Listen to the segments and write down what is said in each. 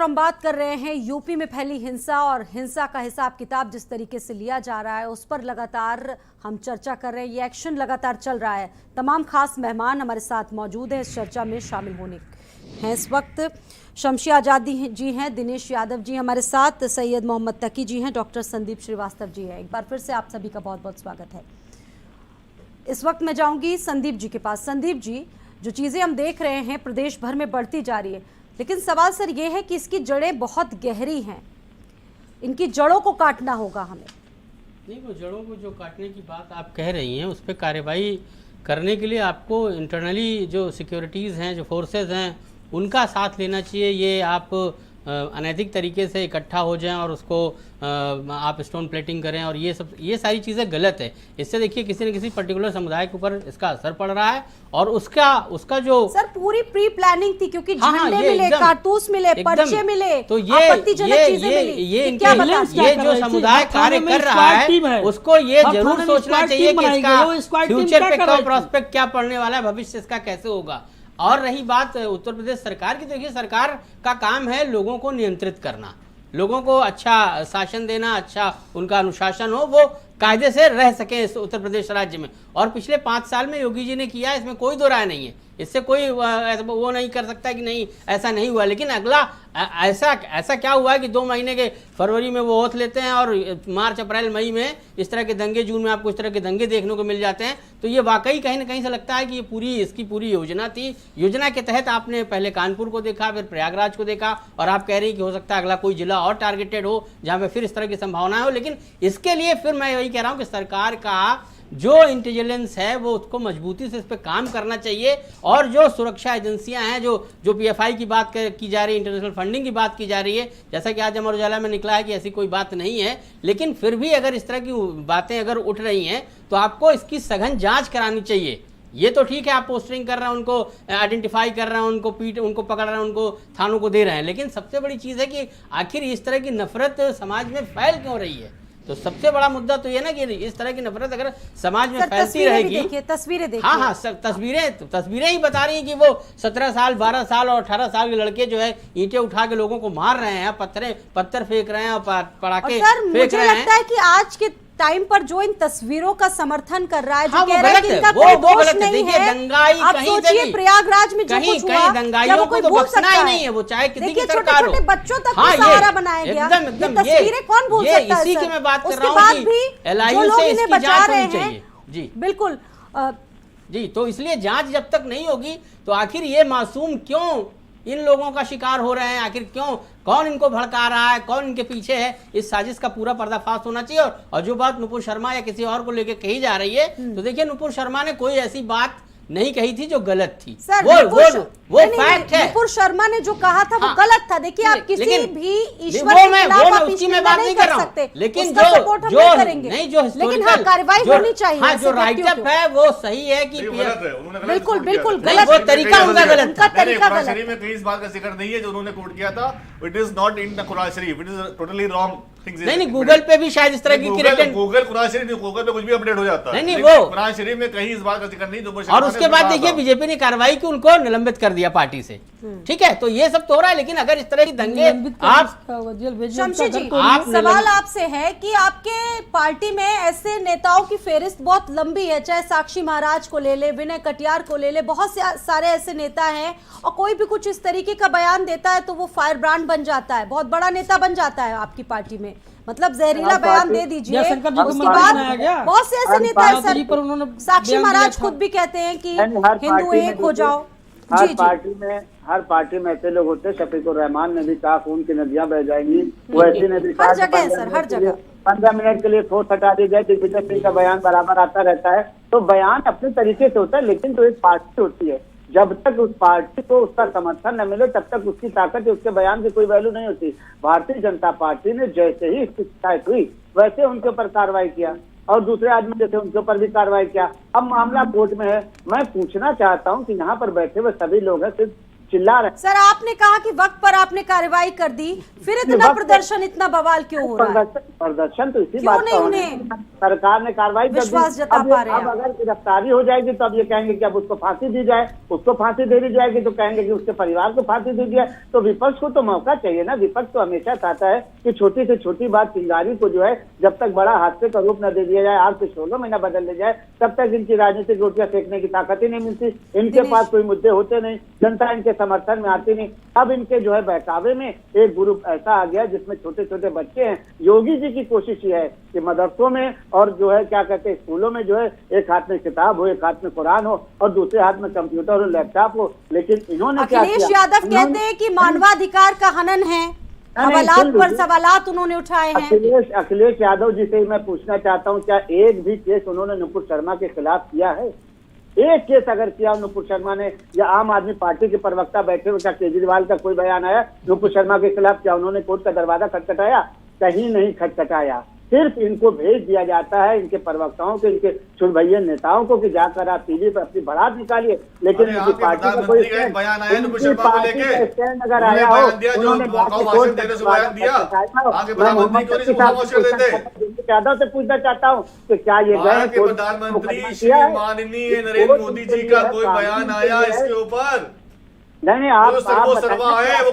और हम बात कर रहे हैं यूपी में फैली हिंसा और हिंसा का हिसाब किताब जिस तरीके से लिया जा रहा है उस पर लगातार हम चर्चा कर रहे हैं। ये एक्शन लगातार चल रहा है। तमाम खास मेहमान हमारे साथ मौजूद हैं, इस चर्चा में शामिल होने हैं। इस वक्त शमशी आजादी जी हैं, दिनेश यादव जी हमारे साथ, सैयद मोहम्मद तकी जी हैं, डॉक्टर संदीप श्रीवास्तव जी हैं। एक बार फिर से आप सभी का बहुत बहुत स्वागत है। इस वक्त मैं जाऊंगी संदीप जी के पास। संदीप जी, जो चीज़ें हम देख रहे हैं प्रदेश भर में बढ़ती जा रही है, लेकिन सवाल सर ये है कि इसकी जड़ें बहुत गहरी हैं, इनकी जड़ों को काटना होगा हमें। नहीं, वो जड़ों को जो काटने की बात आप कह रही हैं उस पर कार्रवाई करने के लिए आपको इंटरनली जो सिक्योरिटीज़ हैं, जो फोर्सेस हैं, उनका साथ लेना चाहिए। ये आप अनैतिक तरीके से इकट्ठा हो जाएं और उसको आप स्टोन प्लेटिंग करें और ये सारी चीज़ें गलत है। इससे देखिए किसी न किसी पर्टिकुलर समुदाय के ऊपर इसका असर पड़ रहा है और उसका जो सर पूरी प्री प्लानिंग थी, क्योंकि झंडे मिले, कारतूस मिले, पर्चे मिले, तो ये जो समुदाय कार्य कर रहा है उसको ये जरूर सोचना चाहिए कि इसका फ्यूचर पे क्या प्रोस्पेक्ट क्या पड़ने वाला है, भविष्य इसका कैसे होगा। और रही बात उत्तर प्रदेश सरकार की, तो देखिए सरकार का काम है लोगों को नियंत्रित करना, लोगों को अच्छा शासन देना, अच्छा उनका अनुशासन हो, वो कायदे से रह सके इस उत्तर प्रदेश राज्य में। और पिछले 5 साल में योगी जी ने किया, इसमें कोई दो राय नहीं है। इससे कोई वो नहीं कर सकता कि नहीं ऐसा नहीं हुआ। लेकिन अगला ऐसा क्या हुआ है कि 2 महीने के फरवरी में वो ओथ लेते हैं और मार्च अप्रैल मई में इस तरह के दंगे, जून में आपको इस तरह के दंगे देखने को मिल जाते हैं। तो ये वाकई कहीं ना कहीं से लगता है कि ये इसकी पूरी योजना थी। योजना के तहत आपने पहले कानपुर को देखा, फिर प्रयागराज को देखा, और आप कह रही हैं कि हो सकता है अगला कोई जिला और टारगेटेड हो जहाँ पे फिर इस तरह की संभावनाएं हो। लेकिन इसके लिए फिर मैं वही कह रहा हूँ कि सरकार का जो इंटेलिजेंस है वो उसको मजबूती से इस पर काम करना चाहिए। और जो सुरक्षा एजेंसियां हैं, जो पीएफआई की बात की जा रही है, इंटरनेशनल फंडिंग की बात की जा रही है, जैसा कि आज अमर उजाला में निकला है कि ऐसी कोई बात नहीं है, लेकिन फिर भी अगर इस तरह की बातें अगर उठ रही हैं तो आपको इसकी सघन जांच करानी चाहिए। ये तो ठीक है, आप पोस्टरिंग कर रहे हैं, उनको आइडेंटिफाई कर रहे हैं, उनको पकड़ रहे हैं, उनको थानों को दे रहे हैं, लेकिन सबसे बड़ी चीज़ है कि आखिर इस तरह की नफरत समाज में फैल क्यों रही है। तो सबसे बड़ा मुद्दा तो ये ना कि इस तरह की नफरत अगर समाज में फैलती रहेगी, तस्वीरें देखिए, हाँ तस्वीरें ही बता रही हैं कि वो 17 साल 12 साल और 18 साल के लड़के जो है ईंटें उठा के लोगों को मार रहे हैं, पत्थर फेंक रहे हैं और पटाखे फेंक रहे हैं। लगता है कि आज के टाइम पर जो इन तस्वीरों का समर्थन कर रहा है, जो कह रहा है कि इनका कोई दोष नहीं है, दंगाई आप सोचिए प्रयागराज में जो कुछ हुआ, दंगाइयों को तो बख्शना ही नहीं है, वो चाहे किसी की सरकार हो। छोटे बच्चों तक को सहारा बनाया गया, एकदम तस्वीरें कौन भूल सकता है। इसी की मैं बात कर रहा हूँ कि एलआईयू से इसकी जांच होनी चाहिए। जी बिल्कुल जी, तो इसलिए जांच जब तक नहीं होगी तो आखिर ये मासूम क्यों इन लोगों का शिकार हो रहे हैं, आखिर क्यों, कौन इनको भड़का रहा है, कौन इनके पीछे है, इस साजिश का पूरा पर्दाफाश होना चाहिए। और जो बात नुपुर शर्मा या किसी और को लेकर कही जा रही है, तो देखिए नुपुर शर्मा ने कोई ऐसी बात नहीं कही थी जो गलत थी। सर, वो फैक्ट है। नुपुर शर्मा ने जो कहा था वो गलत था। देखिए आप किसी भी ईश्वर के खिलाफ आप उसकी मैं बात नहीं कर रहा हूँ, लेकिन जो कार्रवाई होनी चाहिए, हाँ, जो राइटअप है वो सही है कि बिल्कुल गलत, वो तरीका उनका गलत था। कुरान शरीफ में कहीं इस बात का जिक्र नहीं है जो उन्होंने कोट किया था। It is not in the Quran Sharif, it is totally wrong. नहीं, गूगल पे भी शायद इस तरह की गूगल कुरान शरीफ, गूगल पे कुछ भी अपडेट हो जाता है। नहीं, वो कुरान शरीफ में कहीं इस बात का जिक्र नहीं। और उसके बाद देखिए बीजेपी ने कार्रवाई की, उनको निलंबित कर दिया पार्टी से। ठीक है, तो ये सब तो हो रहा है। लेकिन अगर इस तरह की दंगे शमशी जी, सवाल आपसे है कि आपके पार्टी में ऐसे नेताओं की फेरिस्त बहुत लंबी है, चाहे साक्षी महाराज को ले ले, विनय कटियार को ले ले, बहुत सारे ऐसे नेता हैं, और कोई भी कुछ इस तरीके का बयान देता है तो वो फायर ब्रांड बन जाता है, बहुत बड़ा नेता बन जाता है आपकी पार्टी में। मतलब जहरीला बयान दे दीजिए, उसके बाद बहुत से ऐसे नेता है सर, साक्षी महाराज खुद भी कहते हैं कि हिंदू एक हो जाओ। हर पार्टी में ऐसे लोग होते हैं। शफीकुर रहमान ने भी कहा खून की नदियां बह जाएंगी, वैसे ने भी हर जगह सर, हर जगह 15 मिनट के लिए फोर्स हटा दी जाए, दिग्विजय सिंह का बयान बराबर आता रहता है। तो बयान अपने तरीके से होता है, लेकिन तो एक पार्टी होती है, जब तक उस पार्टी को उसका समर्थन न मिले तब तक उसकी ताकत या उसके बयान की कोई वैल्यू नहीं होती। भारतीय जनता पार्टी ने जैसे ही इसकी शिकायत हुई वैसे उनके ऊपर कार्रवाई किया, और दूसरे आदमी जैसे उनके ऊपर भी कार्रवाई किया। अब मामला कोर्ट में है। मैं पूछना चाहता हूं कि यहाँ पर बैठे हुए सभी लोग हैं, सिर्फ चिल्ला रहे हैं। सर आपने कहा कि वक्त पर आपने कार्रवाई कर दी, फिर इतना प्रदर्शन, इतना बवाल क्यों हो रहा है? प्रदर्शन तो इसी क्यों बात नहीं का उन्हें सरकार ने कार्रवाई कर दी। विश्वास जता अब पा रहे हैं अब अगर गिरफ्तारी हो जाएगी तो अब ये कहेंगे कि अब उसको फांसी दी जाए, उसको फांसी दे दी जाएगी तो कहेंगे कि उसके परिवार को फांसी दी जाए। तो विपक्ष को तो मौका चाहिए ना। विपक्ष तो हमेशा चाहता है कि छोटी से छोटी बात चिंगारी को जो है जब तक बड़ा हादसे का रूप न दे दिया जाए, आज से 16 महीना बदल ले जाए, तब तक इनकी राजनीतिक रोटियां सेकने की ताकत ही नहीं मिलती। इनके पास कोई मुद्दे होते नहीं, जनता इनके समर्थन में आती नहीं। अब इनके जो है बहकावे में एक ग्रुप ऐसा आ गया जिसमें छोटे छोटे बच्चे हैं। योगी जी की कोशिश ये है कि मदरसों में और जो है क्या कहते हैं स्कूलों में जो है एक हाथ में किताब हो, एक हाथ में कुरान हो और दूसरे हाथ में कंप्यूटर और लैपटॉप हो। लेकिन इन्होंने क्या किया? अखिलेश यादव कहते हैं कि मानवाधिकार का हनन है, हवालात पर सवालात उन्होंने उठाए हैं। अखिलेश यादव जी से मैं पूछना चाहता हूं, क्या एक भी केस उन्होंने नुपुर शर्मा के खिलाफ किया है? एक केस अगर किया नुपुर शर्मा ने या आम आदमी पार्टी के प्रवक्ता बैठे हुए, क्या केजरीवाल का कोई बयान आया नुपुर शर्मा के खिलाफ? क्या उन्होंने कोर्ट का दरवाजा खटखटाया? कहीं नहीं खटखटाया। सिर्फ इनको भेज दिया जाता है, इनके प्रवक्ताओं को, इनके छुड़भैया नेताओं को, कि जाकर आप टीवी पर अपनी बारात निकालिए। लेकिन इनकी पार्टी का कोई बयान आया नुपुर शर्मा को लेके, स्टैंड अगर आया हो, उन्होंने भाषण देने से बयान दिया, आगे प्रधानमंत्री को नहीं खामोश कर देते। यादव से पूछना चाहता हूँ कि क्या ये भारत के प्रधानमंत्री श्री माननीय नरेंद्र मोदी जी का कोई बयान आया इसके ऊपर? नहीं, आप सर्वा है, वो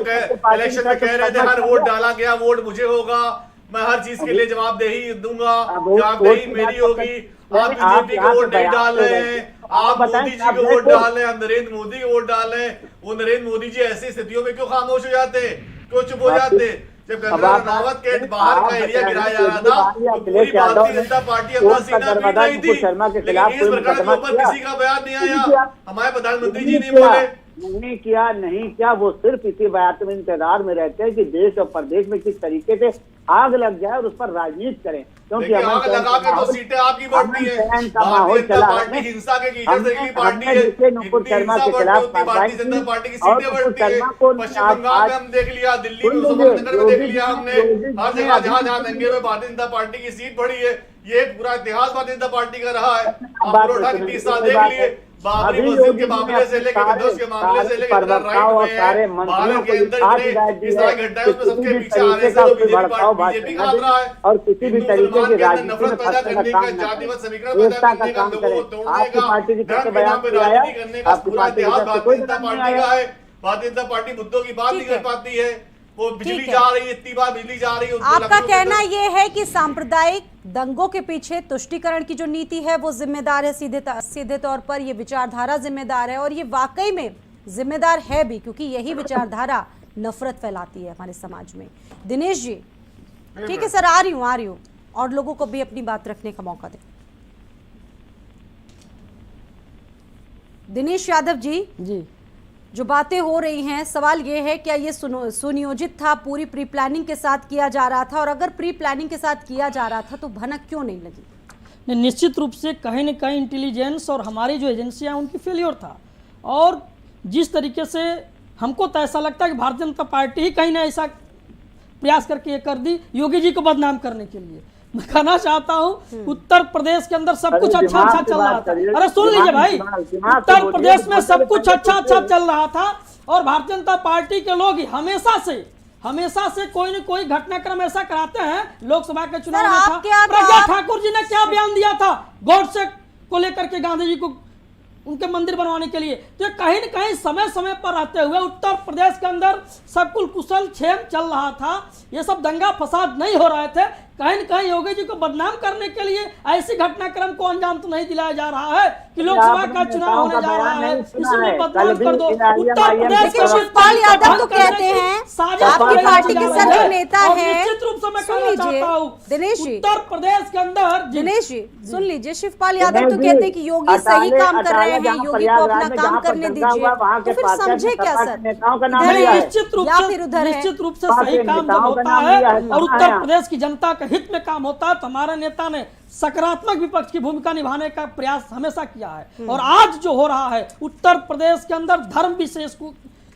इलेक्शन में कह रहे थे हर वोट डाला गया वोट मुझे होगा, मैं हर चीज के लिए जवाबदेही दूंगा, जवाबदेही मेरी होगी। आप बीजेपी को वोट नहीं डाल रहे हैं, आप मोदी जी को वोट डाल रहे हैं, हम नरेंद्र मोदी को वोट डाल रहे हैं। वो नरेंद्र मोदी जी ऐसी स्थितियों में क्यों खामोश हो जाते, क्यों चुप हो जाते? जब गंगा रनावत के बाहर का एरिया गिराया जा रहा था तो पूरी भारतीय जनता पार्टी अपना सीना पीट रही थी, लेकिन इस प्रकार के ऊपर किसी का बयान नहीं आया, हमारे प्रधानमंत्री जी नहीं बोले। नहीं किया, वो सिर्फ इसी बात में इंतजार में रहते हैं कि देश और प्रदेश में किस तरीके से आग लग जाए और उस पर राजनीति करें, क्योंकि आग लगा के तो सीटें आपकी बढ़ती है। भारतीय जनता पार्टी हिंसा के कीचड़ से की पार्टी है, नुपुर शर्मा के खिलाफ भारतीय जनता पार्टी की सीटें बढ़ती है। पश्चिम बंगाल में हम देख लिया, दिल्ली में मुजफ्फरनगर में देख लिया हमने, हर जगह जहाँ दंगे में भारतीय जनता पार्टी की सीट बढ़ी है। ये पूरा इतिहास भारतीय जनता पार्टी का रहा है। आप 30 साल देख लिए, बाबरी मस्जिद के मामले से लेकर विध्वंस के मामले से लेकर राइट में भारत के अंदर इस तरह घटनाएं उसमें सबके पीछे आने से तो बीजेपी का खतरा है। और किसी भी तरीके की नफरत पैदा करने का, जातिवाद समीकरण पैदा करने का, लोगों को तोड़ने का, धर्म के नाम पे राजनीति करने का पूरा इतिहास भारतीय जनता पार्टी का है। भारतीय जनता पार्टी मुद्दों की बात नहीं कर पाती है। वो बिजली जा रही है, इतनी बार बिजली जा रही है। आपका कहना यह है कि सांप्रदायिक दंगों के पीछे तुष्टीकरण की जो नीति है वो जिम्मेदार है, सीधे तौर पर ये विचारधारा जिम्मेदार है, और ये वाकई में जिम्मेदार है भी, क्योंकि यही विचारधारा नफरत फैलाती है हमारे समाज में। दिनेश जी, ठीक है सर, आ रही हूँ और लोगों को भी अपनी बात रखने का मौका दें। दिनेश यादव जी, जो बातें हो रही हैं, सवाल ये है क्या ये सुनियोजित था, पूरी प्री प्लानिंग के साथ किया जा रहा था? और अगर प्री प्लानिंग के साथ किया जा रहा था तो भनक क्यों नहीं लगी? निश्चित रूप से कहीं न कहीं इंटेलिजेंस और हमारी जो एजेंसियां उनकी फेलियर था। और जिस तरीके से हमको तो ऐसा लगता है कि भारतीय जनता पार्टी ही कहीं ना ऐसा प्रयास करके ये कर दी योगी जी को बदनाम करने के लिए। मैं कहना चाहता हूं उत्तर प्रदेश के अंदर सब कुछ अच्छा चल रहा था। अरे सुन लीजिए भाई, उत्तर प्रदेश में सब कुछ अच्छा चल रहा था और भारतीय जनता पार्टी के लोग हमेशा से कोई न कोई घटनाक्रम ऐसा कराते हैं। लोकसभा के चुनाव में था, प्रज्ञा ठाकुर जी ने क्या बयान दिया था गॉडसे को लेकर के, गांधी जी को उनके मंदिर बनवाने के लिए। तो कहीं न कहीं समय पर रहते हुए उत्तर प्रदेश के अंदर सब कुशल क्षेम चल रहा था, ये सब दंगा फसाद नहीं हो रहे थे। कहीं न कहीं योगी जी को बदनाम करने के लिए ऐसी घटनाक्रम को अंजाम तो नहीं दिलाया जा रहा है कि लोकसभा का चुनाव होने जा रहा है, इसमें बदनाम कर दो। उत्तर प्रदेश के शिवपाल यादव तो कहते हैं, आपकी पार्टी के सर नेता है, निश्चित रूप से मैं कहना चाहता हूं दिनेश जी, उत्तर प्रदेश के अंदर, दिनेश जी सुन लीजिए, शिवपाल यादव तो कहते हैं कि योगी सही काम कर रहे हैं, योगी को अपना काम करने दीजिए, तो फिर समझे क्या सर? निश्चित रूप से सही काम जब होता है और उत्तर प्रदेश की जनता के हित में काम होता है तो हमारे नेता ने सकारात्मक विपक्ष की भूमिका निभाने का प्रयास हमेशा किया है। और आज जो हो रहा है उत्तर प्रदेश के अंदर धर्म विशेष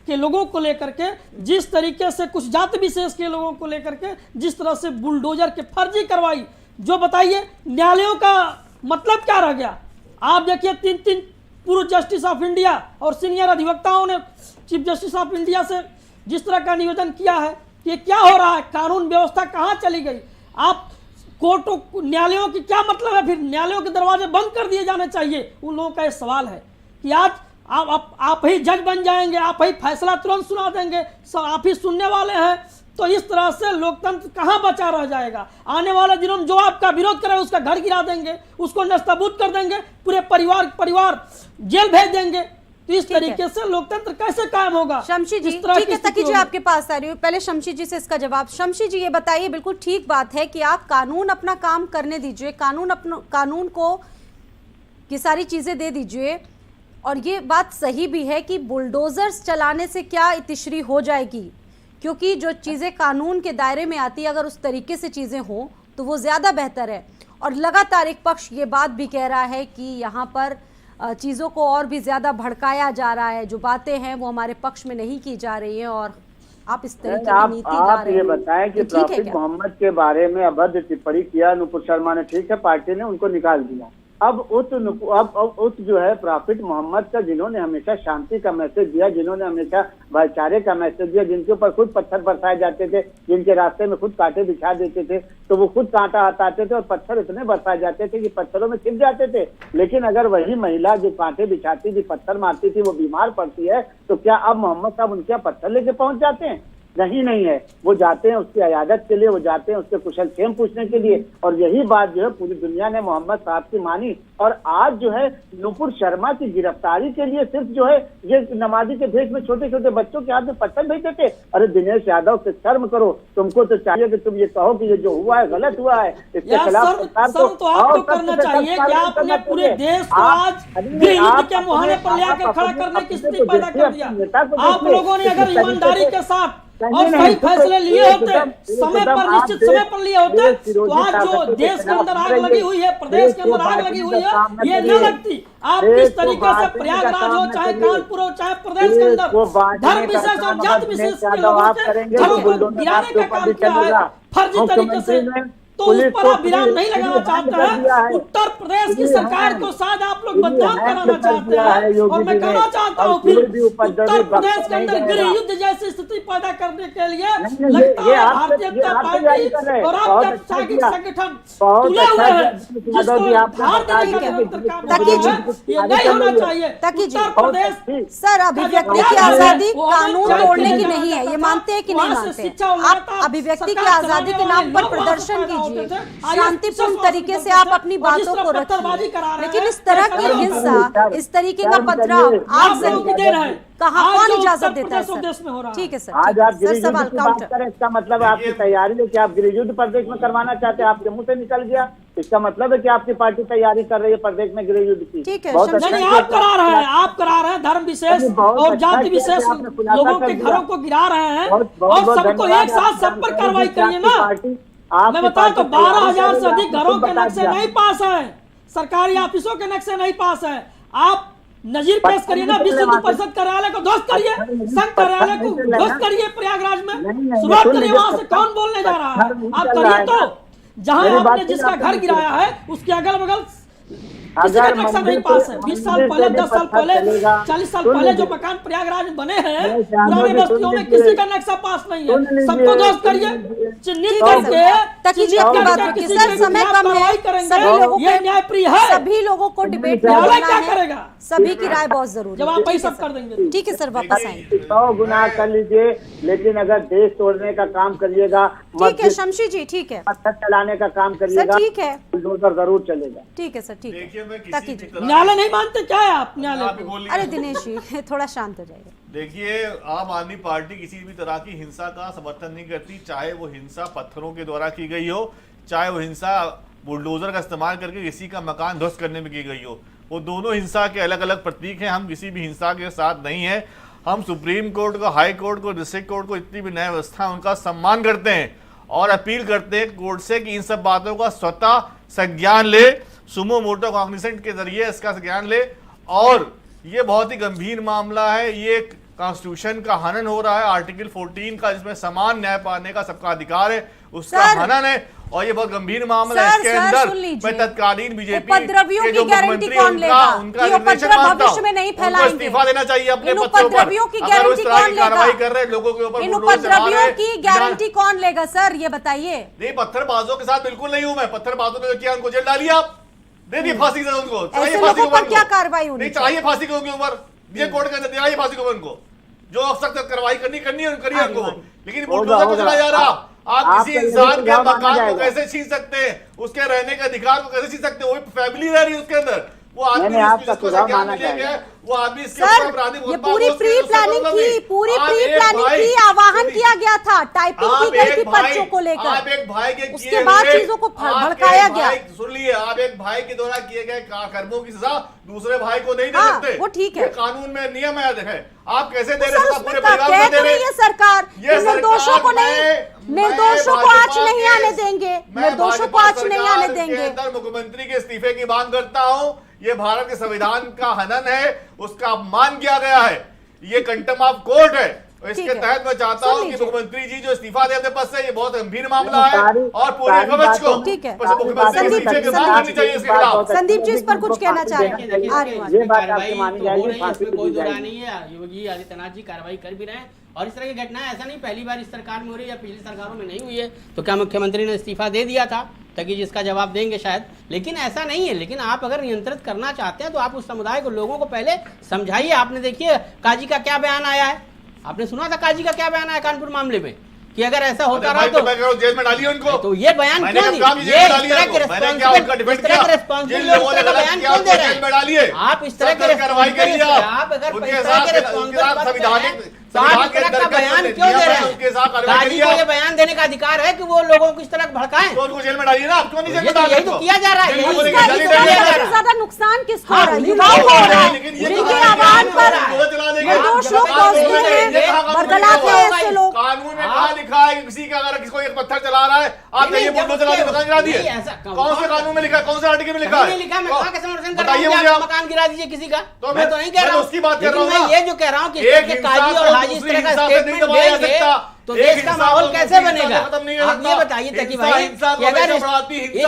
के लोगों को लेकर के, जिस तरीके से कुछ जाति विशेष के लोगों को लेकर के जिस तरह से बुलडोजर के फर्जी कार्रवाई, जो बताइए न्यायालयों का मतलब क्या रह गया? आप देखिए 3 पूर्व जस्टिस ऑफ इंडिया और सीनियर अधिवक्ताओं ने चीफ जस्टिस ऑफ इंडिया से जिस तरह का निवेदन किया है कि ये क्या हो रहा है, कानून व्यवस्था कहाँ चली गई। आप कोर्टों न्यायालयों की क्या मतलब है, फिर न्यायालयों के दरवाजे बंद कर दिए जाने चाहिए। उन लोगों का ये सवाल है कि आज आप ही जज बन जाएंगे, आप ही फैसला तुरंत सुना देंगे, सब आप ही सुनने वाले हैं, तो इस तरह से लोकतंत्र कहाँ बचा रह जाएगा। आने वाले दिनों में जो आपका विरोध करे उसका घर गिरा देंगे, उसको नष्टबूद कर देंगे, पूरे परिवार जेल भेज देंगे। तो इस तरीके से लोकतंत्र कैसे कायम होगा। शमशी जी, ठीक है, तकी जी आपके पास आ रही हूँ, पहले शमशी जी से इसका जवाब। शमशी जी ये बताइए, बिल्कुल ठीक बात है कि आप कानून अपना काम करने दीजिए, कानून को की सारी चीजें दे दीजिए, और ये बात सही भी है कि बुलडोजर्स चलाने से क्या इतिश्री हो जाएगी, क्योंकि जो चीज़ें कानून के दायरे में आती है अगर उस तरीके से चीज़ें हों तो वो ज़्यादा बेहतर है। और लगातार एक पक्ष ये बात भी कह रहा है कि यहाँ पर चीज़ों को और भी ज़्यादा भड़काया जा रहा है, जो बातें हैं वो हमारे पक्ष में नहीं की जा रही हैं, और आप इस तरीके की नीति ला रहे हैं। ये बताएं कि प्रॉफिट मोहम्मद के बारे में अभद्र टिप्पणी किया नुपुर शर्मा ने, ठीक है, पार्टी ने उनको निकाल दिया। अब उस जो है प्रॉफिट मोहम्मद का, जिन्होंने हमेशा शांति का मैसेज दिया, जिन्होंने हमेशा भाईचारे का मैसेज दिया, जिनके ऊपर खुद पत्थर बरसाए जाते थे, जिनके रास्ते में खुद कांटे बिछा देते थे, तो वो खुद कांटा हटाते थे और पत्थर इतने बरसाए जाते थे कि पत्थरों में छिप जाते थे। लेकिन अगर वही महिला जो कांटे बिछाती थी, पत्थर मारती थी, वो बीमार पड़ती है, तो क्या अब मोहम्मद साहब उनके यहाँ पत्थर लेके पहुंच जाते हैं? नहीं है, वो जाते हैं उसकी इयादत के लिए, वो जाते हैं उसके कुशल क्षेम पूछने के लिए। और यही बात जो है पूरी दुनिया ने मोहम्मद साहब की मानी। और आज जो है नुपुर शर्मा की गिरफ्तारी के लिए सिर्फ जो है ये नमाजी के भेष में छोटे छोटे बच्चों के हाथ में पत्थर भेजते थे। अरे दिनेश यादव से शर्म करो, तुमको तो चाहिए कि तुम ये कहो कि ये जो हुआ है गलत हुआ है, इसके खिलाफ तो आपको करना चाहिए कि आपने पूरे देश को आज युद्ध के मुहाने पर लेकर खड़ा करने की स्थिति पैदा कर दिया। आप लोगों ने अगर ईमानदारी के साथ और सही फैसले लिए होते, समय पर, निश्चित समय पर लिए होते, तो आज जो देश के अंदर आग लगी हुई है, प्रदेश के अंदर आग लगी हुई है, ये न लगती। आप किस तरीके से प्रयागराज हो, चाहे कानपुर हो, चाहे प्रदेश के अंदर धर्म विशेष और जाति विशेष के लोगों के घरों को गिराने का काम किया है फर्जी तरीके से, तो उस पर आप विराम नहीं लगाना चाहते हैं। उत्तर प्रदेश की सरकार को शायद आप लोग बदनाम कराना चाहते हैं, और मैं कहना चाहता हूँ फिर उत्तर प्रदेश के अंदर गृह युद्ध जैसी स्थिति पैदा करने के लिए लगता है भारतीय जनता पार्टी और आपके सामाजिक संगठन तुले हुए हैं, जिसको धार देने का ये नहीं होना चाहिए। उत्तर प्रदेश सर, अभिव्यक्ति की आजादी कानून तोड़ने की नहीं है, ये मानते हैं कि नहीं मानते? आप अभिव्यक्ति की आजादी के नाम पर प्रदर्शन कीजिए, शांतिपूर्ण तरीके से आप अपनी बातों को रखिए, लेकिन इस तरह की हिंसा, इस तरीके का पथराव आग कहाँ, कौन इजाजत देता है सर? ठीक है सर, आज आप गृह युद्ध सवाल की बात करें, इसका मतलब आपकी तैयारी है कि आप गृह युद्ध प्रदेश में करवाना चाहते हैं, आपके मुंह से निकल गया। इसका मतलब है कि आपकी पार्टी तैयारी कर रही है प्रदेश में गृह युद्ध की। ठीक है, नहीं, आप करा रहे हैं धर्म विशेष और जाति विशेष लोगों के घरों को गिरा रहे हैं, और सबको एक साथ सब पर कार्रवाई करिए ना। मैं बताऊं तो 12,000 से अधिक घरों के नक्शे नहीं पास हैं, सरकारी ऑफिसों के नक्शे नहीं पास हैं। आप नजीर पेश करिए ना, विश्व हिंदू परिषद कार्यालय को ध्वस्त करिए, संघ कार्यालय को ध्वस्त करिए प्रयागराज में, शुरुआत करिए वहां से। कौन बोलने जा रहा है? आप करिए तो, जहां आपने जिसका घर गिराया है उसके अगल बगल किसी का नक्शा नहीं पास है। 20 साल पहले, 10 साल पहले, 40 साल पहले जो मकान प्रयागराज में बने हैं पुराने बस्तियों में, किसी का नक्शा पास नहीं है। सबको ध्वस्त करिए, चिन्हित करके समय कम है, सभी लोगों को डिबेट क्या करेगा, सभी की राय बहुत जरूरी है। जब आप सब कर देंगे, ठीक है सर, वापस आएंगे। 100 गुना कर लीजिए, लेकिन अगर देश तोड़ने का काम करिएगा, ठीक है शमशी जी, ठीक है, पत्थर चलाने का काम करिएगा, ठीक है, बुलडोजर जरूर चलेगा। ठीक है सर, ठीक है। न्यायालय नहीं मानते क्या है आप? न्यायालय, अरे दिनेश जी थोड़ा शांत हो जाइए। देखिए, आम आदमी पार्टी किसी भी तरह की हिंसा का समर्थन नहीं करती, चाहे वो हिंसा पत्थरों के द्वारा की गई हो, चाहे वो हिंसा बुलडोजर का इस्तेमाल करके किसी का मकान ध्वस्त करने में की गई हो। वो दोनों हिंसा के अलग अलग प्रतीक हैं। हम किसी भी हिंसा के साथ नहीं है। हम सुप्रीम कोर्ट को, हाई कोर्ट को, डिस्ट्रिक्ट कोर्ट को, इतनी भी न्याय व्यवस्था उनका सम्मान करते हैं और अपील करते हैं कोर्ट से कि इन सब बातों का स्वतः संज्ञान ले, सुमो मोटो कॉग्निसेंट के जरिए इसका संज्ञान ले। और ये बहुत ही गंभीर मामला है, ये कॉन्स्टिट्यूशन का हनन हो रहा है, आर्टिकल 14 का, जिसमें समान न्याय पाने का सबका अधिकार है, उसका हनन है। और ये बहुत गंभीर मामला है। सर, इसके सर, अंदर सुन लीजिए। मैं तत्कालीन बीजेपी उपद्रवियों के की जो गारंटी मुख्यमंत्री कौन लेगा? उनका कि निर्देशन उपद्रव मानता भविष्य में नहीं हूं। उनको फैलाएंगे। इस्तीफा देना चाहिए अपने इन पदों उपद्रवियों की पर। अगर उस गारंटी तरह कौन की कार्रवाई लेगा? कर रहे हैं, लोगों के ऊपर इन बुलडोजर चला रहे उपद्रवियों हैं, की गारंटी कौन लेगा सर, ये बताइए। नहीं, पत्थरबाजों के साथ बिल्कुल नहीं हूं मैं। पत्थरबाजों ने जो किया उनको जेल डालिए आप, दे दिए फांसी की सजा उनको। ऐसे चाहिए फांसी लोगों की पर उम्र क्या को। कार्रवाई होनी नहीं चाहिए फांसी की उम्र, ये कोर्ट के अंदर दिलाइए फांसी की उम्र को। जो सख्त कार्रवाई करनी करिए उनको, लेकिन बुलडोजर को चला जा रहा। आप किसी इंसान के मकान को कैसे छीन सकते हैं, उसके रहने के अधिकार को कैसे छीन सकते हैं? वो फैमिली रह रही है उसके अंदर, वो आदमी जिसको सजा मिलेगा, वो आदमी इसके ऊपर अपराधी सर, ये पूरी प्री प्लानिंग की, पूरी प्री प्लानिंग की, आह्वान किया गया था, टाइपिंग की गई थी पर्चों को लेकर। आप एक भाई के उसके बाद चीजों को भड़काया गया। सुन लिए, आप एक भाई के द्वारा किए गए कर्मों की सजा दूसरे भाई को नहीं दे हाँ, सकते। वो ठीक है। ये कानून में नियम है। आप कैसे दे सर, रहे हैं? उसमें पूरे परिवार कह को दे तो रहे रही है सरकार कि निर्दोषों को नहीं, निर्दोषों को आज नहीं आने देंगे, निर्दोषों को आज नहीं आने देंगे। मुख्यमंत्री के इस्तीफे की मांग करता हूं। ये भारत के संविधान का हनन है, उसका अपमान किया गया है, ये कंटेम्प्ट ऑफ कोर्ट है। इसके तहत मैं चाहता हूं कि मुख्यमंत्री जी जो इस्तीफा दे अपने पद से, ये बहुत गंभीर मामला है और पूरे विपक्ष को ठीक है। मुख्यमंत्री के इस्तीफे की मांग करनी चाहिए इसके खिलाफ। संदीप जी इस पर कुछ कहना चाह रहे हैं? ये बात आपकी मानी जाएगी, फांसी कोई दी दो राय जाएगी। नहीं है। योगी आदित्यनाथ जी कार्रवाई कर भी रहे हैं और इस तरह की घटनाएं ऐसा नहीं पहली बार इस सरकार में हो रही है या पिछली सरकारों में नहीं हुई है। तो क्या मुख्यमंत्री ने इस्तीफा दे दिया था ताकि जिसका जवाब देंगे शायद, लेकिन ऐसा नहीं है। लेकिन आप अगर नियंत्रित करना चाहते हैं तो आप उस समुदाय को, लोगों को पहले समझाइए। आपने देखिए काजी का क्या बयान आया है, आपने सुना था काजी का क्या बयान आया कानपुर मामले में कि अगर ऐसा होता रहा तो मैं कह रहा हूं जेल में डालिए उनको। तो ये बयान क्यों दिया? ये इस तरह के रिस्पॉन्सिबल लोग इस तरह का बयान क्यों दे रहे हैं? आप इस तरह के कार्रवाई करिए। आप अगर इस तरह के रिस्पॉन्सिबल संविधानिक तो आप इस तरह का बयान क्यों दे रहे हैं? काजी को ये बयान देने का अधिकार है कि वो लोगों को इस तरह भड़काएं। तो उनको जेल में डालिए ना, आप क्यों नहीं जेल में डाल रहे? यही तो किया जा रहा है। जेल में यही डालिए, तो किया जा रहा है। ज्यादा नुकसान किसको हो हाँ, रहा है? लेकिन युवाओं को हो रहा है, लेकिन ये जिनके तो आवाज पर चला देंगे। निर्दोष लोग मजदूर हैं, बरगलाते हैं ऐसे लोग। कानून में कहा लिखा है कि किसी का अगर किसको एक पत्थर चला रहा है, आप जाइए बुलडोजर चला दिए, मकान गिरा दिए। कौन से कानून में लिखा है? कौन से आर्टिकल में लिखा है? नहीं लिखा, मैं कहाँ का समर्थन कर रहा बताइए हूँ कि मुझे आप आप। मकान गिरा दीजिए किसी का। तो मैं तो नहीं कह रहा हूँ, उसकी बात कर रहा हूँ लेकिन मैं ना। ये जो कह रहा हूँ कि इस तरह के काजी और हाजी इस तरह का स्टेटमेंट देंगे तो देश का माहौल कैसे बनेगा? आप ये बताइए ताकि भाई कि अगर इस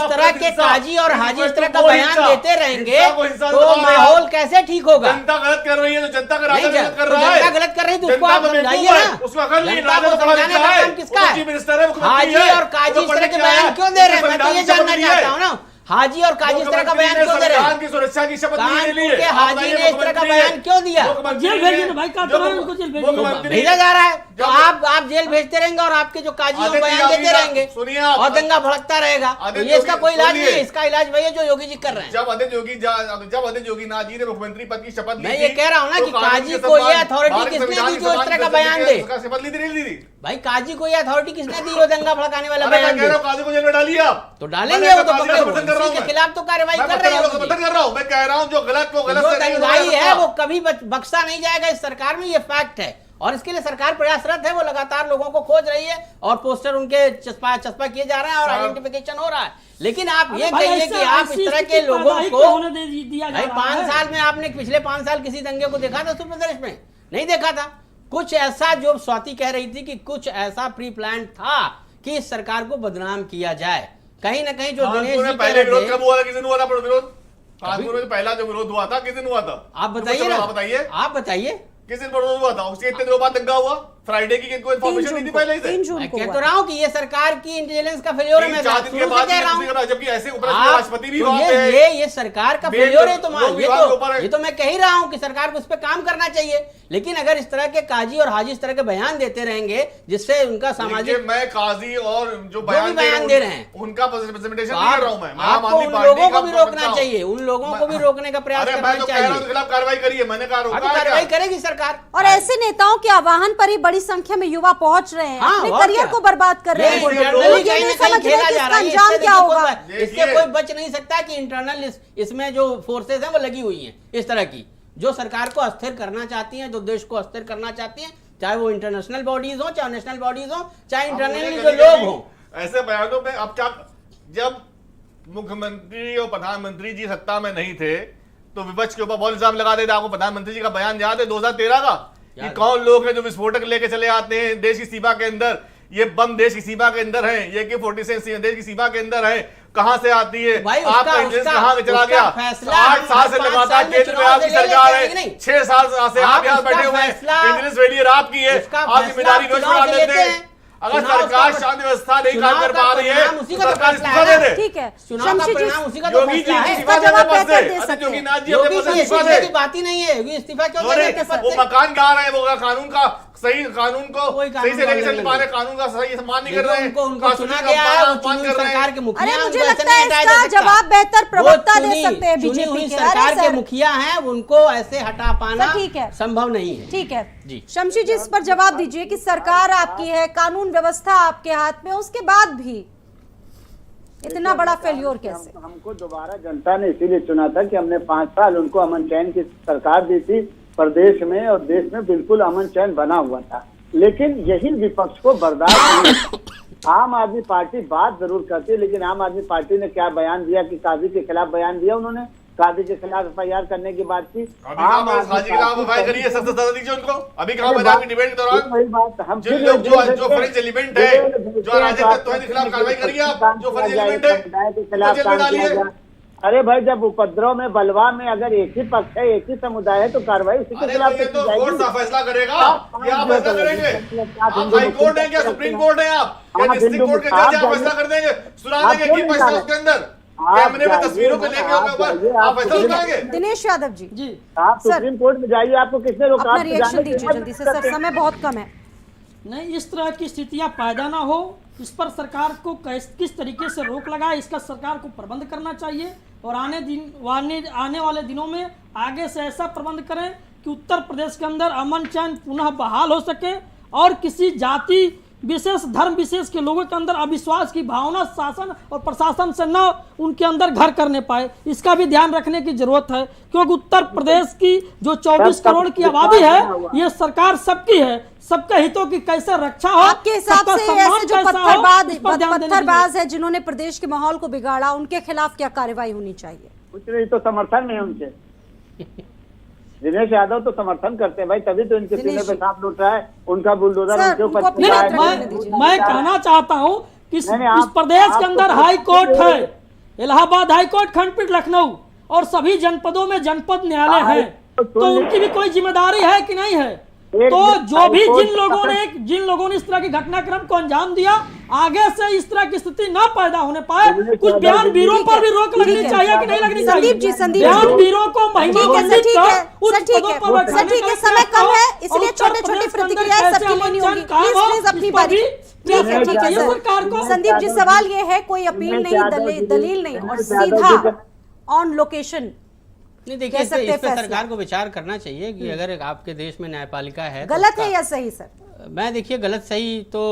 तरह के काजी और हाजी इस तरह का बयान देते रहेंगे तो माहौल कैसे ठीक होगा? जनता गलत कर रही है, तो जनता का राजा नहीं, गलत कर तो रहा है। जनता गलत कर रही है तो उसको आप समझाइए ना। उसको अकल नहीं, जनता राजा को तो पढ़ा समझाने लिखा का है, काम किसका है? मुख्य मिनिस्टर है, मुख्यमंत्री हाजी है। और काजी इस तरह के क्या बयान है? क्यों दे रहे हैं? मैं तो ये संविधान जानना की चाहता हूँ ना, हाजी और काजी इस तरह का बयान क्यों दे रहे हैं? की सुरक्षा की शपथ नहीं कानपुर ली है। के हाजी ने इस तरह का बयान क्यों दिया? जेल भेजिए ना भाई, कहाँ तो उनको जेल भेजिए। भेजा जा रहा है तो आप जेल भेजते रहेंगे और आपके जो काजी और बयान देते रहेंगे सुनिए आप, और दंगा भड़कता रहेगा। तो ये इसका कोई इलाज नहीं है। इसका इलाज वही है जो योगी जी कर रहे हैं। जब अध्यक्ष योगीनाथ जी ने मुख्यमंत्री पद की शपथ ली, मैं ये कह रहा हूँ ना कि काजी को ये अथॉरिटी किसने दी जो इस तरह का बयान दे? शपथ ली थी नहीं ली थी? भाई काजी को ये अथॉरिटी किसने दी जो दंगा भड़काने वाला बयान दे? काजी को जेल में डालिए आप। तो डालेंगे वो तो समर्थन कर रहा हूं के खिलाफ तो कार्रवाई कर रहे हैं। समर्थन कर रहा हूं, मैं कह रहा हूं जो गलत को गलत, जो दंगाई है वो कभी बख्शा नहीं जाएगा इस सरकार में, ये फैक्ट है। और इसके लिए सरकार प्रयासरत है, वो लगातार लोगों को खोज रही है और पोस्टर उनके चस्पा किए जा रहे हैं और आइडेंटिफिकेशन हो रहा है। लेकिन आप ये कहिए कि आप इस तरह के लोगों को भाई 5 साल में आपने पिछले 5 साल किसी दंगे को देखा था उत्तर प्रदेश में? नहीं देखा था। कुछ ऐसा जो स्वाति कह रही थी कि कुछ ऐसा प्री प्लान था कि इस सरकार को बदनाम किया जाए। कहीं ना कहीं जो दिनेश जी पहले विरोध कब हुआ था? किस दिन हुआ था विरोध? कानपुर में पहला जो विरोध हुआ था किस दिन हुआ था? आप बताइए ना, बताइए आप बताइए किस दिन विरोध हुआ था? उसके इतने दिनों बाद दंगा हुआ? फ्राइडे की कोई इन्फॉर्मेशन नहीं थी पहले से? 3 जून मैं को कह हुआ। तो रहा हूं कि ये सरकार की इंटेलिजेंस का फेलियर है। मैं 4 दिन के शुरू से बाद कह रहा हूं, जबकि ऐसे उपराष्ट्रपति भी वहां पे ये सरकार का फेलियर है। तो ये तो मैं कह ही रहा हूं कि सरकार को इस पे काम करना चाहिए। लेकिन अगर इस तरह के काजी और हाजी इस तरह के बयान देते रहेंगे जिससे उनका सामाजिक, मैं काजी और जो बयान दे रहे हैं उनका प्रेजेंटेशन नहीं कर रहा हूं मैं। आपको उन लोगों को भी रोकना चाहिए, उन लोगों को भी रोकने का प्रयास करना चाहिए। खिलाफ कार्रवाई करिए, मैंने कहा रोका है, कार्रवाई करेगी सरकार। और ऐसे नेताओं के आह्वान पर ही बड़ी संख्या में युवा पहुंच रहे हैं, अपने और करियर क्या? को बर्बाद कर रहे हैं। वो इंटरनली लोग ये कहीं नहीं ना कहीं समझ रहे खेला कि जा इसका रहा है। अंजाम क्या होगा। इससे कोई बच नहीं सकता कि इंटरनल इसमें जो फोर्सेस हैं वो लगी हुई हैं इस तरह की, जो सरकार को अस्थिर करना चाहती हैं, जो देश को अस्थिर करना चाहती हैं, चाहे वो इंटरनेशनल बॉडीज हो, चाहे नेशनल बॉडीज हो, चाहे इंटरनली जो लोग हों। ऐसे बयानों में अब क्या, जब मुख्यमंत्री और प्रधानमंत्री जी सत्ता में नहीं थे तो विपक्ष के ऊपर बहुत इल्जाम लगा देते। आपको प्रधानमंत्री जी का बयान याद है 2013 का कि कौन लोग हैं जो विस्फोटक लेके चले आते हैं देश की सीमा के अंदर, ये बम देश की सीमा के अंदर है, ये AK-47 देश की सीमा के अंदर है, कहां से आती है? आपका इंटरेस्ट कहां से चला गया? 8 साल से लगातार केंद्र में आपकी सरकार है, 6 साल से आप यहाँ बैठे हुए हैं, इंटरेस्ट फेलियर आपकी है, आप जिम्मेदारी रोज बढ़ा देते हैं। अगर सरकार शांति व्यवस्था नहीं काम कर पा रही है, सरकार इस्तीफा दे दे। ठीक है, चुनाव का परिणाम उसी का तो योगी जी फैसला है। इस्तीफा देने पद से, योगीनाथ जी अपने पद से इस्तीफा दे। की बात ही नहीं है, योगी इस्तीफा क्यों दे सकते? वो मकान गा रहे हैं, वो कानून का सही कानून को कोई सही से लेके चल पा रहे, कानून का सही सम्मान नहीं कर रहे हैं, उनको चुना गया है, वो चुनी सरकार के मुखिया अरे हैं, मुझे उनको लगता ऐसे है नहीं हटाया इसका जा सकता। जवाब बेहतर प्रवक्ता वो दे चुनी- सकते हैं चुनी बीजेपी हुई के। सरकार अरे के सर, मुखिया हैं, उनको ऐसे हटा पाना ठीक है, संभव नहीं है। ठीक है जी। शमशी जी, इस पर जवाब दीजिए कि सरकार आपकी है, कानून व्यवस्था आपके हाथ में, उसके बाद भी इतना बड़ा फेल्योर कैसे? हमको दोबारा जनता ने इसीलिए चुना था कि हमने 5 साल उनको अमन चैन की सरकार दी थी, प्रदेश में और देश में बिल्कुल अमन चैन बना हुआ था, लेकिन यही विपक्ष को बर्दाश्त नहीं। आम आदमी पार्टी बात जरूर करती है, लेकिन आम आदमी पार्टी ने क्या बयान दिया कि काजी के खिलाफ बयान दिया, उन्होंने काजी के खिलाफ FIR करने की बात की। काजी के खिलाफ FIR करिए, सख्त सजा दीजिए उनको। अभी कहा मैंने आपकी डिबेट के दौरान वही बात हम जिन लोग जो फर्जी एलिमेंट है, जो अराजक तत्व है, के खिलाफ कार्रवाई करिए आप। जो फर्जी एलिमेंट है खिलाफ जेल में डालिए। अरे भाई, जब उपद्रव में बलवा में अगर एक ही पक्ष है, एक ही समुदाय है, तो कार्रवाई उसी के खिलाफ ये तो कोर्ट सा फैसला करेगा, ये आप फैसला करेंगे? आप हाई कोर्ट है क्या, सुप्रीम कोर्ट है आप, या डिस्ट्रिक्ट कोर्ट के जज आप फैसला कर देंगे? सुना देंगे कि पैसा उसके अंदर कैमरे में तस्वीरों को लेके ऊपर आप फैसला सुनाएंगे? दिनेश यादव जी, जी आप सुप्रीम कोर्ट में जाइए, आपको किसने रोका? अपना रिएक्शन दीजिए जल्दी से सर, समय बहुत कम है। नहीं, इस तरह की स्थितियां पैदा ना हो, इस पर सरकार को किस तरीके से रोक लगाए, इसका सरकार को प्रबंध करना चाहिए और आने वाले दिनों में आगे से ऐसा प्रबंध करें कि उत्तर प्रदेश के अंदर अमन चैन पुनः बहाल हो सके और किसी जाति विशेष, धर्म विशेष के लोगों के अंदर अविश्वास की भावना शासन और प्रशासन से न उनके अंदर घर करने पाए, इसका भी ध्यान रखने की जरूरत है। क्योंकि उत्तर प्रदेश की जो 24 करोड़ की आबादी है, ये सरकार सबकी है, सबके हितों की कैसे रक्षा हो, आपके हिसाब सबका से सम्मान ऐसे जो कैसा हो, इस पर ध्यान देने की पत्थरबाज है जिन्होंने प्रदेश के माहौल को बिगाड़ा, उनके खिलाफ क्या कार्रवाई होनी चाहिए? कुछ नहीं तो समर्थन नहीं उनके। दिनेश यादव तो समर्थन करते हैं भाई, तभी तो इनके सीने पे सांप लूट रहा है, उनका बुलडोजर सर, उनके ऊपर उनको चला है। मैं कहना चाहता हूं कि इस नहीं, प्रदेश के आप अंदर तो हाई कोर्ट कुछ- है, इलाहाबाद हाई कोर्ट, खंडपीठ लखनऊ और सभी जनपदों में जनपद न्यायालय है, तो उनकी भी कोई जिम्मेदारी है कि नहीं है? तो जो भी जिन लोगों ने इस तरह की घटनाक्रम को अंजाम दिया, आगे से इस तरह की स्थिति न पैदा होने पाए, कुछ बयानवीरों पर भी रोक लगनी चाहिए कि नहीं लगनी चाहिए? संदीप जी, संदीप जी, बयानवीरों को महिमा ठीक है सर, मंडित ठीक कर है उच्च सर, ठीक पदों है पर बैठाने सर, ठीक है, का समय कम है, और इसलिए उत्तर छोटे प्रदेश छोटे के अंदर प्रतिक्रियाएं कैसे सबकी अमन लेनी चैन होगी। कायम प्लीज हो, प्लीज अपनी इस पर बारी। भी ठीक है, प्रयास ठीक है करना चाहिए सर। सरकार को। संदीप जी, सवाल ये है, कोई अपील नहीं, दलील नहीं, और सीधा ऑन लोकेशन नहीं, कह देखिए सकते इस पे फैसला। सरकार को विचार करना चाहिए कि अगर आपके देश में न्यायपालिका है तो गलत उसका- है या सही सर? मैं देखिए गलत सही तो,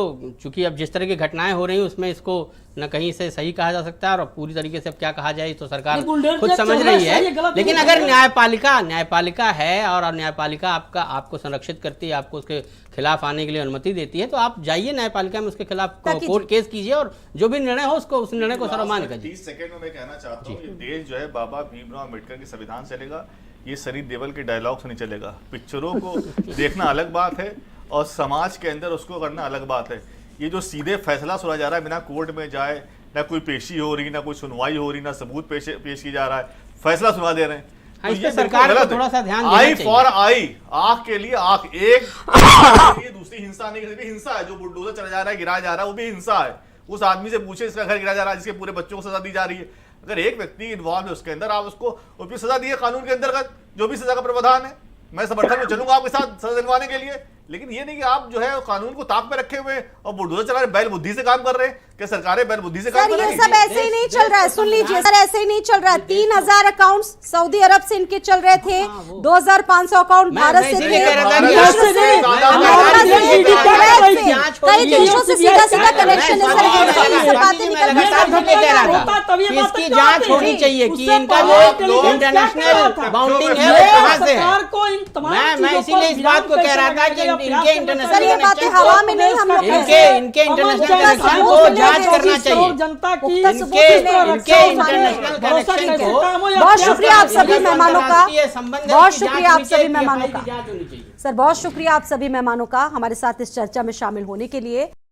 चूंकि अब जिस तरह की घटनाएं हो रही हैं उसमें इसको न कहीं से सही कहा जा सकता है और पूरी तरीके से अब क्या कहा जाए तो सरकार नहीं, बुलडोजर खुद चल समझ रहा है, रही सही है। है, गलत लेकिन नहीं अगर है। न्यायपालिका है और न्यायपालिका आपको संरक्षित करती है, आपको उसके खिलाफ आने के लिए अनुमति देती है, तो आप जाइए न्यायपालिका में, उसके खिलाफ कोर्ट केस कीजिए और जो भी निर्णय हो उसको, उस निर्णय को सर्वमान्य कीजिए। 30 सेकंड में मैं कहना चाहता हूँ, ये देश जो है बाबा भीमराव अम्बेडकर के संविधान चलेगा, ये सरित देवल के डायलॉग से नहीं चलेगा। पिक्चरों को देखना अलग बात है और समाज के अंदर उसको करना अलग बात है। ये जो सीधे फैसला सुना जा रहा है बिना कोर्ट में जाए, ना कोई पेशी हो रही, ना कोई सुनवाई हो रही, ना सबूत पेश की जा रहा है, फैसला सुना दे रहे हैं। हाँ, इस पे सरकार को थोड़ा सा ध्यान देना आई चाहिए। फॉर आई, आंख के लिए आंख, एक ये दूसरी हिंसा नहीं, ये भी हिंसा है। जो बुलडोजर चला जा रहा है, गिराया जा रहा है, वो भी हिंसा है। उस आदमी से पूछे इसका घर गिराया जा रहा है, जिसके पूरे बच्चों को सजा दी जा रही है। अगर एक व्यक्ति इन्वॉल्व है उसके अंदर, आप उसको उपयुक्त सजा दिए कानून के अंतर्गत, जो भी सजा का प्रावधान है, मैं समर्थन में चलूंगा आपके साथ सजा दिलवाने के लिए। लेकिन ये नहीं कि आप जो है कानून को ताक पे रखे हुए और बुलडोजर चला रहे, बैल बुद्धि से काम कर रहे हैं। क्या सरकारें बैल बुद्धि से काम सर कर ये रही सब ऐसे ही नहीं चल रहा है, सुन लीजिए सर, ऐसे ही नहीं चल रहा है। 3000 अकाउंट्स सऊदी अरब से इनके चल रहे थे, 2500 अकाउंट भारत से थे, कई देशों से सीधा सीधा कनेक्शन है सर। इसकी जांच होनी चाहिए कि इनका जो इंटरनेशनल बाउंडिंग है वो कहाँ से है। मैं इसीलिए इस बात को कह रहा था कि इनके इंटरनेशनल सर ये बातें हवा में नहीं, हम लोग इनके इंटरनेशनल कनेक्शन को जांच करना चाहिए। जनता की इनके इंटरनेशनल कनेक्शन को बहुत शुक्रिया आप सभी मेहमानों का, बहुत शुक्रिया आप सभी मेहमानों का जांच होनी चाहिए। सर, बहुत शुक्रिया आप सभी मेहमानों का हमारे साथ इस चर्चा में शामिल होने के लिए।